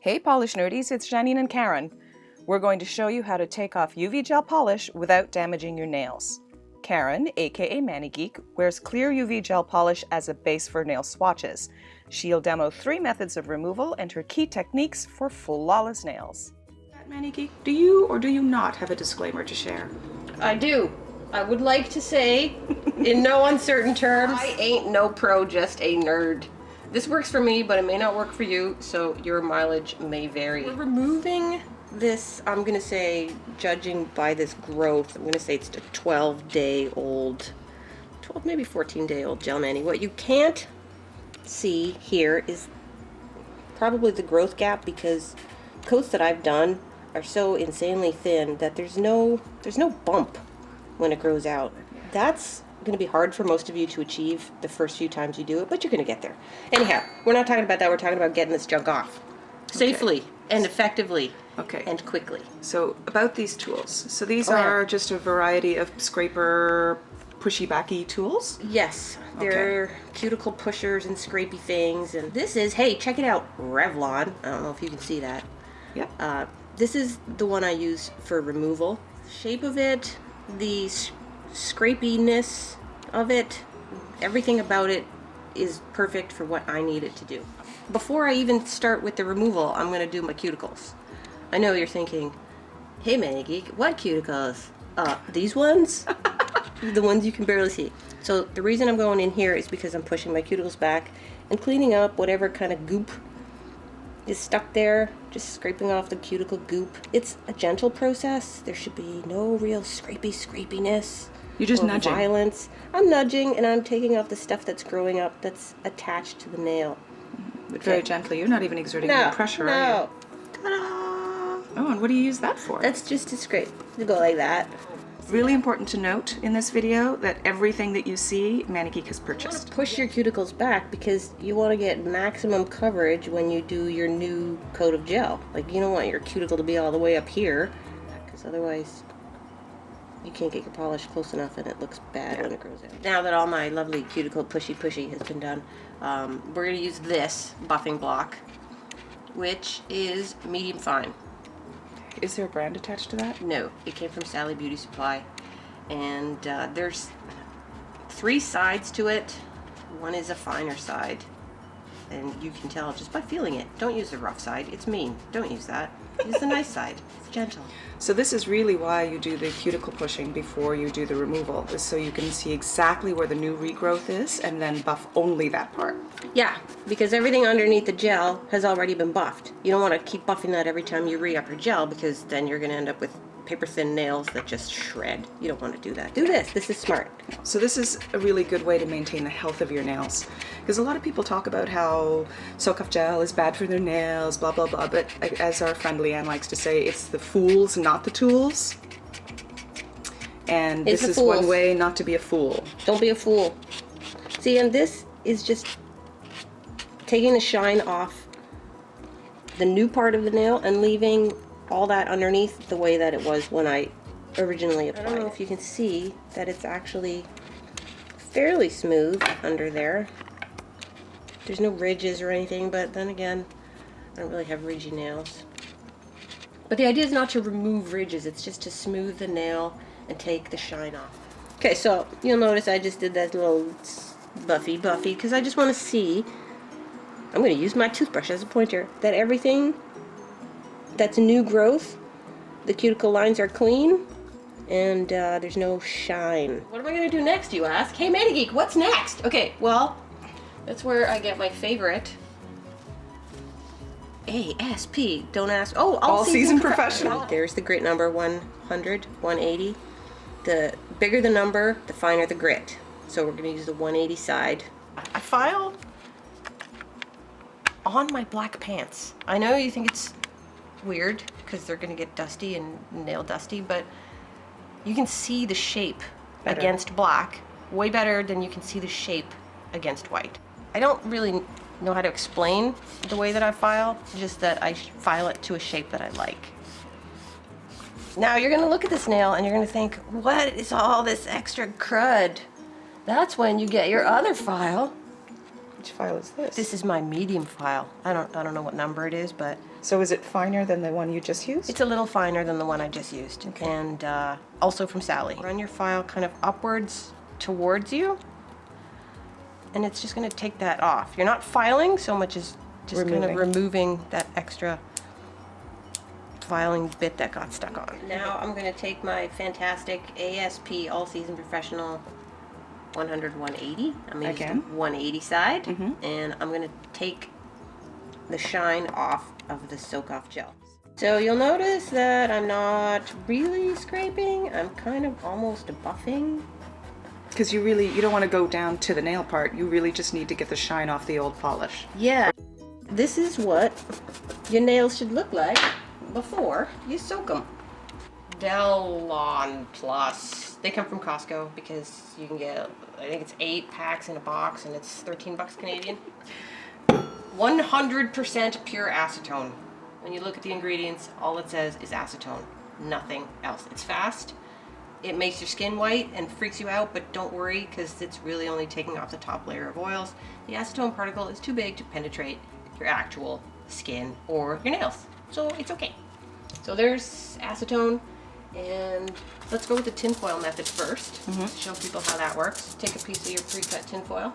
Hey polish nerdies, it's Janine and Karen. We're going to show you how to take off UV gel polish without damaging your nails. Karen, aka Manigeek, wears clear UV gel polish as a base for nail swatches. She'll demo 3 methods of removal and her key techniques for flawless nails. Manigeek, do you or do you not have a disclaimer to share? I do. I would like to say, in no uncertain terms, I ain't no pro, just a nerd. This works for me, but it may not work for you, so your mileage may vary. We're removing this, I'm gonna say, judging by this growth, I'm gonna say it's a 12-day-old, 12, maybe 14-day-old gel mani. What you can't see here is probably the growth gap, because coats that I've done are so insanely thin that there's no bump when it grows out. That's going to be hard for most of you to achieve the first few times you do it, but you're going to get there. Anyhow, we're not talking about that. We're talking about getting this junk off safely and effectively and quickly. So about these tools. So these are just a variety of scraper pushy backy tools? Yes, they're cuticle pushers and scrapey things. And this is, hey, check it out, Revlon. I don't know if you can see that. Yep. This is the one I use for removal. Shape of it, the scrapiness of it, everything about it is perfect for what I need it to do. Before I even start with the removal, I'm going to do my cuticles. I know you're thinking, hey Manigeek, what cuticles? These ones? The ones you can barely see. So the reason I'm going in here is because I'm pushing my cuticles back and cleaning up whatever kind of goop is stuck there, just scraping off the cuticle goop. It's a gentle process. There should be no real scrapiness. You're just nudging. Violence. I'm nudging and I'm taking off the stuff that's growing up that's attached to the nail. But very gently. You're not even exerting any pressure, are you? Ta-da! Oh, and what do you use that for? That's just to scrape. You go like that. Really important to note in this video that everything that you see, Manigeek has purchased. Push your cuticles back because you want to get maximum coverage when you do your new coat of gel. Like, you don't want your cuticle to be all the way up here, because otherwise you can't get your polish close enough and it looks bad when it grows out. Now that all my lovely cuticle pushy has been done, we're going to use this buffing block, which is medium fine. Is there a brand attached to that? No, it came from Sally Beauty Supply, and there's 3 sides to it. One is a finer side, and you can tell just by feeling it. Don't use the rough side, it's mean. Don't use that. Use the nice side, it's gentle. So this is really why you do the cuticle pushing before you do the removal, is so you can see exactly where the new regrowth is and then buff only that part. Yeah, because everything underneath the gel has already been buffed. You don't want to keep buffing that every time you re-up your gel, because then you're going to end up with paper thin nails that just shred. You don't want to do that. Do this is smart. So this is a really good way to maintain the health of your nails, because a lot of people talk about how soak-off gel is bad for their nails, blah blah blah, but as our friend Leanne likes to say, it's the fools, not the tools. And this is one way not to be a fool. Don't be a fool. See, and this is just taking the shine off the new part of the nail and leaving all that underneath the way that it was when I originally applied it. I don't know if you can see that it's actually fairly smooth under there. There's no ridges or anything, but then again, I don't really have ridgy nails. But the idea is not to remove ridges, it's just to smooth the nail and take the shine off. Okay, so you'll notice I just did that little buffy, because I just want to see, I'm going to use my toothbrush as a pointer, that everything that's new growth, the cuticle lines are clean, and there's no shine. What am I going to do next, you ask? Hey Manigeek, what's next? Okay, well, that's where I get my favorite ASP. Don't ask. Oh, all season professional. There's the grit number, 100, 180. The bigger the number, the finer the grit. So we're going to use the 180 side. I file on my black pants. I know you think it's weird because they're going to get dusty and nail dusty, but you can see the shape against black way better than you can see the shape against white. I don't really know how to explain the way that I file, just that I file it to a shape that I like. Now you're going to look at this nail and you're going to think, what is all this extra crud? That's when you get your other file, Which file is this? This is my medium file. I don't know what number it is, but So is it finer than the one you just used? it's a little finer than the one I just used. Okay. And also from Sally. Run your file kind of upwards towards you, and it's just going to take that off. You're not filing so much as just kind of removing that extra filing bit that got stuck on. Now I'm going to take my fantastic ASP All Season Professional 100-180. I'm going to use the 180 side, and I'm going to take the shine off of the soak off gel. So you'll notice that I'm not really scraping. I'm kind of almost buffing. Because you don't want to go down to the nail part. You really just need to get the shine off the old polish. Yeah. This is what your nails should look like before you soak them. Delon Plus. They come from Costco because you can get, I think it's 8 packs in a box, and it's 13 bucks Canadian. 100% pure acetone. When you look at the ingredients, all it says is acetone. Nothing else. It's fast. It makes your skin white and freaks you out, but don't worry because it's really only taking off the top layer of oils. The acetone particle is too big to penetrate your actual skin or your nails, so it's okay. So there's acetone, and let's go with the tinfoil method first. Show people how that works. Take a piece of your pre-cut tinfoil.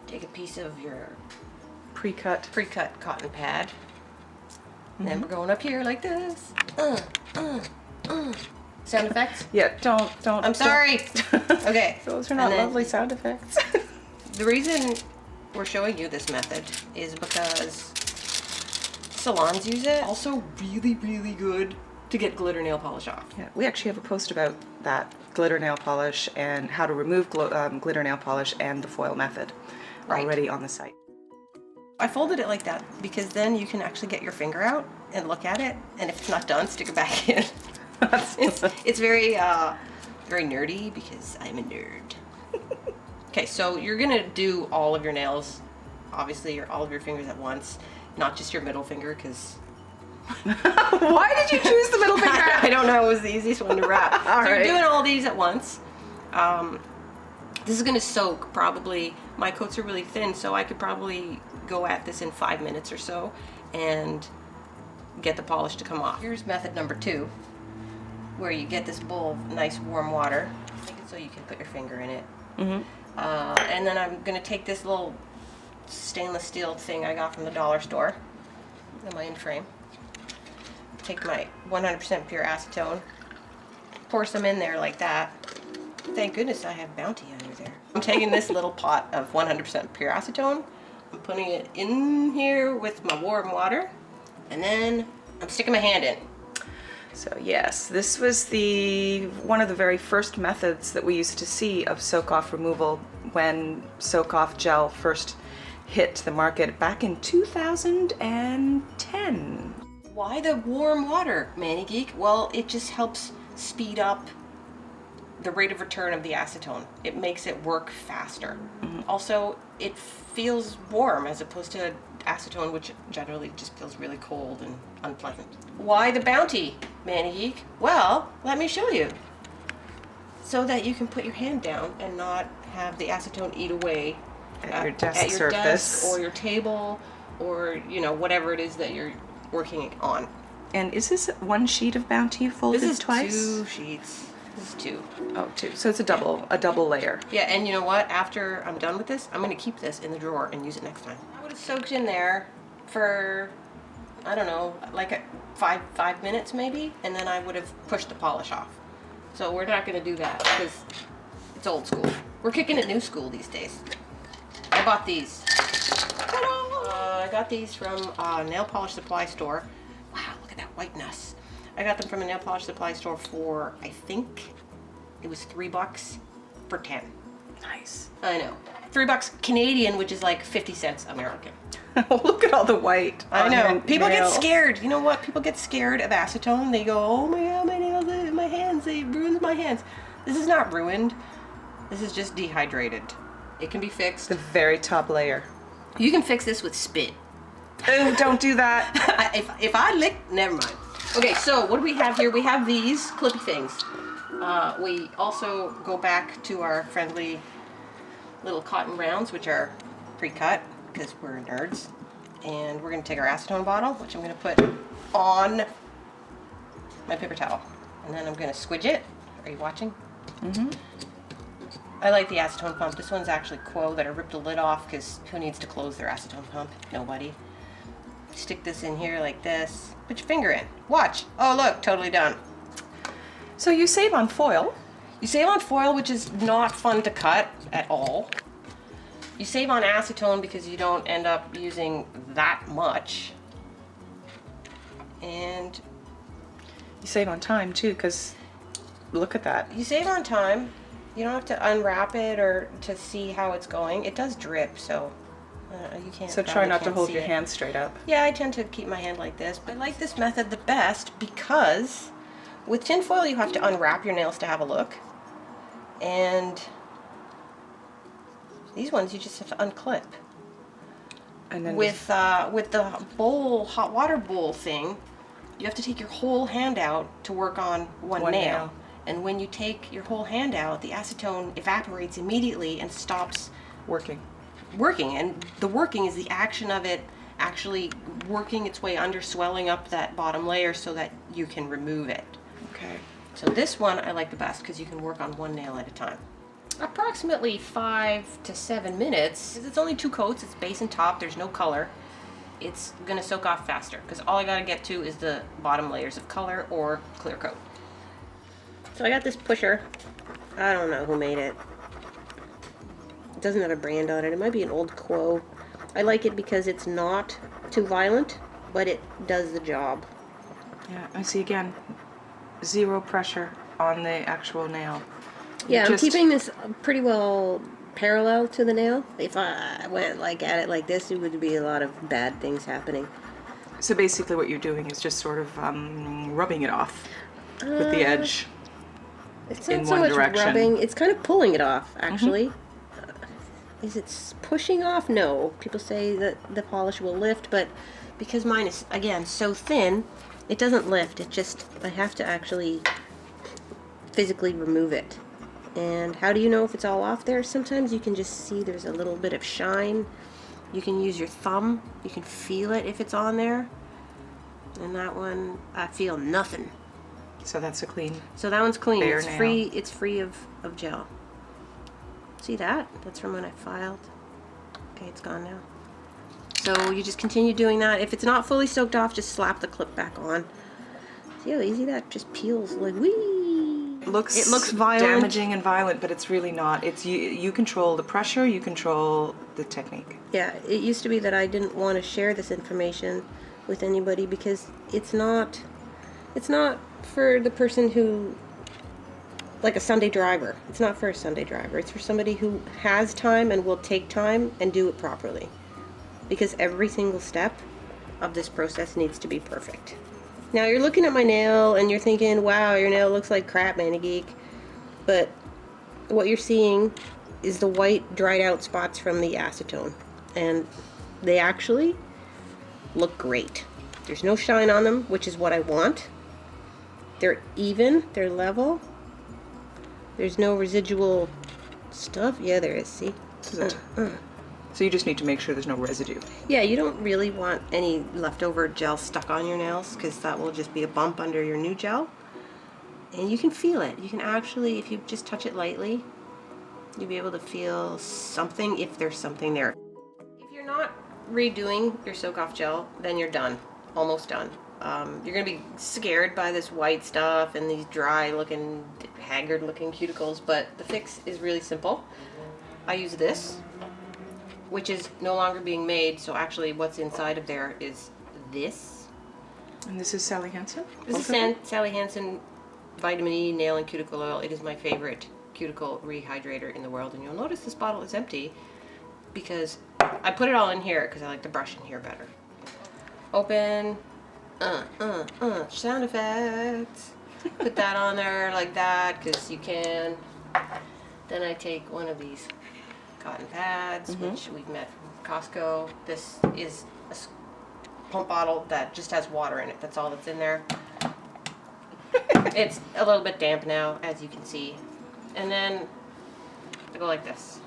Take a piece of your Pre-cut cotton pad. And then we're going up here like this. Sound effects? Yeah, don't. I'm sorry. Okay. Those are not lovely sound effects. The reason we're showing you this method is because salons use it. Also really, really good to get glitter nail polish off. Yeah, we actually have a post about that, glitter nail polish and how to remove glitter nail polish and the foil method already on the site. I folded it like that because then you can actually get your finger out and look at it, and if it's not done, stick it back in. It's very very nerdy because I'm a nerd. Okay, so you're gonna do all of your nails, obviously, all of your fingers at once, not just your middle finger, because Why did you choose the middle finger? I don't know, it was the easiest one to wrap. All so right. you're doing all these at once. This is gonna soak probably, my coats are really thin, so I could probably go at this in 5 minutes or so and get the polish to come off. Here's method number 2, where you get this bowl of nice warm water, make it so you can put your finger in it. And then I'm gonna take this little stainless steel thing I got from the dollar store, in my in-frame. Take my 100% pure acetone, pour some in there like that. Thank goodness I have Bounty under there. I'm taking this little pot of 100% pure acetone, I'm putting it in here with my warm water, and then I'm sticking my hand in. So yes, this was one of the very first methods that we used to see of soak-off removal when soak-off gel first hit the market back in 2010. Why the warm water, Manigeek? Well, it just helps speed up the rate of return of the acetone. It makes it work faster. Also, it feels warm as opposed to acetone, which generally just feels really cold and unpleasant. Why the Bounty, Manigeek? Well, let me show you. So that you can put your hand down and not have the acetone eat away At your desk surface. desk or your table, or whatever it is that you're working on. And is this one sheet of Bounty folded This is twice? 2 sheets. This is 2. Oh, 2. So it's a double layer. Yeah, and you know what? After I'm done with this, I'm going to keep this in the drawer and use it next time. I would have soaked in there for, I don't know, like 5 minutes maybe, and then I would have pushed the polish off. So we're not going to do that because it's old school. We're kicking it new school these days. I bought these. I got these from a nail polish supply store. Wow, look at that whiteness. I got them from a nail polish supply store for, I think it was $3 for 10. Nice. I know. $3 Canadian, which is like 50 cents American. Oh, look at all the white. I on know. your People nail. get scared. You know what? People get scared of acetone. They go, oh my god, my nails, my hands, it ruins my hands. This is not ruined. This is just dehydrated. It can be fixed. The very top layer. You can fix this with spit. Oh, don't do that. if I lick, never mind. Okay, so what do we have here? We have these clippy things. We also go back to our friendly little cotton rounds, which are pre-cut because we're nerds. And we're going to take our acetone bottle, which I'm going to put on my paper towel. And then I'm going to squidge it. Are you watching? Mm-hmm. I like the acetone pump. This one's actually Quo that I ripped the lid off because who needs to close their acetone pump? Nobody. Stick this in here like this. Put your finger in. Watch. Oh, look, totally done. So you save on foil. You save on foil, which is not fun to cut at all. You save on acetone because you don't end up using that much. And You save on time too, because look at that. you save on time. You don't have to unwrap it or to see how it's going. It does drip, so you can't. So try probably not to can't hold see your it. hand straight up. Yeah, I tend to keep my hand like this, but I like this method the best because with tin foil you have to unwrap your nails to have a look, and these ones you just have to unclip. And then With the bowl, hot water bowl thing, you have to take your whole hand out to work on one nail. nail. And when you take your whole hand out, the acetone evaporates immediately and stops working. working. And the working is the action of it actually working its way under, swelling up that bottom layer so that you can remove it. Okay. So this one I like the best because you can work on one nail at a time. Approximately 5 to 7 minutes. It's only 2 coats, it's base and top, there's no color. It's gonna soak off faster because all I gotta get to is the bottom layers of color or clear coat. So I got this pusher. I don't know who made it. It doesn't have a brand on it. It might be an old Quo. I like it because it's not too violent, but it does the job. Yeah, I see again. Zero pressure on the actual nail. Yeah, I'm Just- keeping this pretty well parallel to the nail. If I went like at it like this, it would be a lot of bad things happening. So basically what you're doing is just sort of rubbing it off with the edge. It's in not so one much direction. rubbing. It's kind of pulling it off, actually. Is it pushing off? No. People say that the polish will lift, but because mine is, again, so thin, it doesn't lift. It just, I have to actually physically remove it. And how do you know if it's all off there? Sometimes you can just see there's a little bit of shine. You can use your thumb. You can feel it if it's on there. And that one, I feel nothing. So that's a clean. So that one's clean. Bare It's nail. free. It's free of gel. See that? That's from when I filed. Okay, it's gone now. So you just continue doing that. If it's not fully soaked off, just slap the clip back on. See how easy that just peels? Like whee! It looks violent. damaging and violent, but it's really not. It's you control the pressure, you control the technique. Yeah, it used to be that I didn't want to share this information with anybody because it's not for the person who, like a Sunday driver. It's not for a Sunday driver. It's for somebody who has time and will take time and do it properly. Because every single step of this process needs to be perfect. Now you're looking at my nail and you're thinking, wow, your nail looks like crap, Manigeek. But what you're seeing is the white dried out spots from the acetone. And they actually look great. There's no shine on them, which is what I want. They're even, they're level. There's no residual stuff. Yeah, there is, see? This is it. So you just need to make sure there's no residue. Yeah, you don't really want any leftover gel stuck on your nails because that will just be a bump under your new gel. And you can feel it. You can actually, if you just touch it lightly, you'll be able to feel something if there's something there. If you're not redoing your soak-off gel, then you're done. Almost done. You're going to be scared by this white stuff and these dry-looking, haggard-looking cuticles, but the fix is really simple. I use this, which is no longer being made, so actually what's inside of there is this. And this is Sally Hansen? This is Sally Hansen Vitamin E Nail and Cuticle Oil. It is my favorite cuticle rehydrator in the world, and you'll notice this bottle is empty because I put it all in here because I like to brush in here better. Open, sound effects. Put that on there like that because you can. Then I take one of these cotton pads, which we've met from Costco. This is a pump bottle that just has water in it. That's all that's in there. It's a little bit damp now, as you can see. And then I go like this.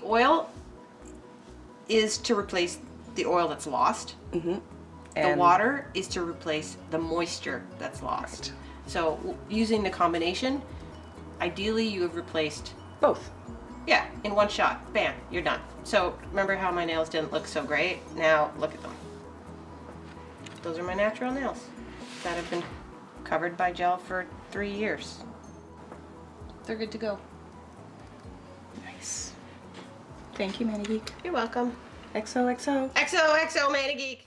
The oil is to replace the oil that's lost. The And- water is to replace the moisture that's lost. So using the combination, ideally you have replaced, Both. yeah, in one shot. Bam, you're done. So remember how my nails didn't look so great? Now look at them. Those are my natural nails that have been covered by gel for 3 years. They're good to go. Nice. Thank you, Manigeek. You're welcome. XOXO. XOXO Manigeek.